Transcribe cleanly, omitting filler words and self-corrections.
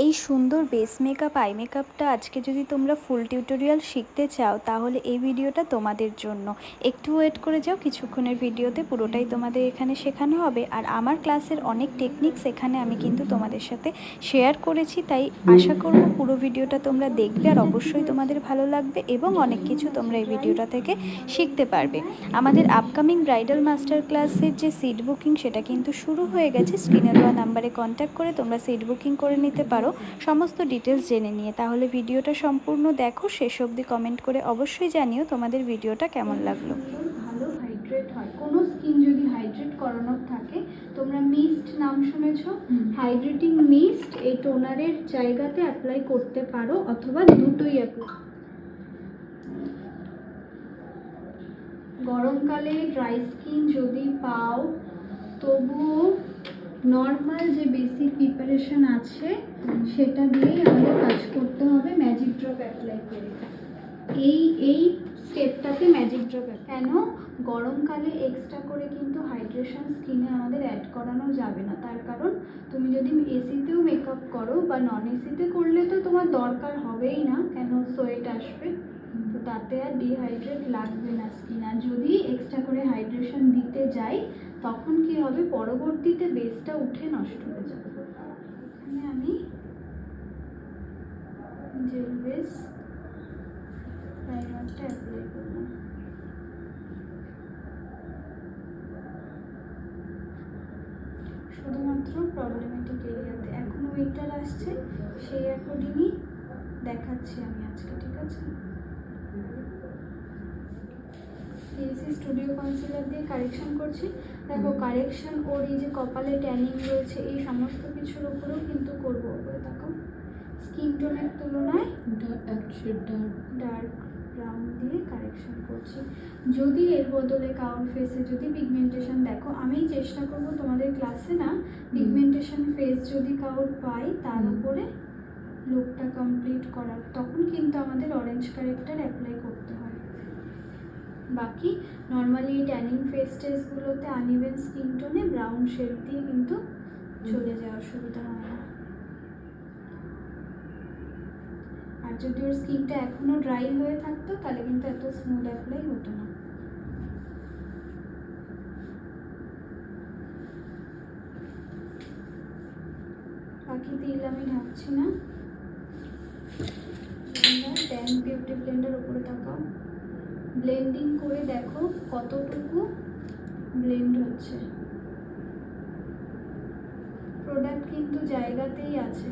এই সুন্দর base makeup I মেকআপটা আজকে যদি তোমরা ফুল টিউটোরিয়াল শিখতে চাও তাহলে এই ভিডিওটা তোমাদের জন্য। একটু ওয়েট করে যাও, কিছুক্ষণের ভিডিওতে পুরোটাই তোমাদের এখানে শেখানো হবে। আর আমার ক্লাসের অনেক টেকনিক্স এখানে আমি কিন্তু তোমাদের সাথে শেয়ার করেছি, তাই আশা করব পুরো ভিডিওটা তোমরা দেখবে আর অবশ্যই তোমাদের ভালো লাগবে এবং অনেক কিছু তোমরা এই ভিডিওটা থেকে শিখতে পারবে। আমাদের আপকামিং ব্রাইডাল মাস্টার ক্লাসের যে সিট বুকিং সেটা কিন্তু শুরু হয়ে গেছে। স্ক্রিনে দেওয়া নাম্বারে কন্ট্যাক্ট করে তোমরা সিট বুকিং করে নিতে পারো সমস্ত ডিটেলস জেনে নিয়ে। তাহলে ভিডিওটা সম্পূর্ণ দেখো, শেষ অবধি কমেন্ট করে অবশ্যই জানিও তোমাদের ভিডিওটা কেমন লাগলো। ভালো হাইড্রেট হয় কোনো স্কিন যদি হাইড্রেট করানোর থাকে, তোমরা মিস্ট নাম শুনেছো, হাইড্রেটিং মিস্ট এই টোনারের জায়গাতে অ্যাপ্লাই করতে পারো অথবা দুটোই অ্যাপ্লাই। গরমকালে ড্রাই স্কিন যদি পাও তবুও নর্মাল যে বেসিক প্রিপারেশন আছে সেটা দিয়েই আমাদের কাজ করতে হবে। ম্যাজিক ড্রপ অ্যাপ্লাই করে এই স্টেপটাতে ম্যাজিক ড্রপ কেন গরমকালে এক্সট্রা করে কিন্তু হাইড্রেশন স্কিনে আমাদের অ্যাড করানো যাবে না। তার কারণ তুমি যদি এসিতেও মেকআপ করো বা নন এসিতে করলে তো তোমার দরকার হবেই না, কেন সোয়েট আসবে, তো তাতে আর ডিহাইড্রেট লাগবে না স্কিন। আর যদি এক্সট্রা করে হাইড্রেশন দিতে যাই তখন কি হবে, পরবর্তীতে বেসটা উঠে নষ্ট হয়ে যাবে। এখানে আমি জেল বেস প্রাইমারটা অ্যাপ্লাই করলাম। শুধুমাত্র প্রবলেমেটিক এরিয়াতে, এখনো উইন্টার আসছে সেই অ্যাকর্ডিংই দেখাচ্ছি আমি আজকে, ঠিক আছে। সিএসসি স্টুডিও কনসিলার দিয়ে কারেকশন করছি। দেখো কারেকশন ওর এই যে কপালে ট্যানিং রয়েছে এই সমস্ত কিছুর উপরেও কিন্তু করবো। ওপরে দেখো স্কিন টোনের তুলনায় ডার্ক ব্রাউন দিয়ে কারেকশন করছি। যদি এর বদলে কাউর ফেসে যদি পিগমেন্টেশন, দেখো আমি চেষ্টা করবো তোমাদের ক্লাসে না পিগমেন্টেশন ফেস যদি কাউর পাই তার উপরে লুকটা কমপ্লিট করার, তখন কিন্তু আমাদের অরেঞ্জ কারেক্টার অ্যাপ্লাই করতে হয়। বাকি নর্মালি ট্যানিং ফেস টেস্টগুলোতে আনইভেন স্কিন টোনে ব্রাউন শেড দিয়ে কিন্তু চলে যাওয়ার সুবিধা হয় না। আর যদি ওর স্কিনটা এখনো ড্রাই হয়ে থাকতো তাহলে কিন্তু এত স্মুথ অ্যাপ্লাই হতো না। বাকি তিল আমি ঢাকছি না। ড্যান বিউটি ব্লেন্ডার উপরে তাকাও, ব্লেন্ডিং করে দেখো কতটুকু ব্লেন্ড হচ্ছে। প্রোডাক্ট কিন্তু জায়গাতেই আছে।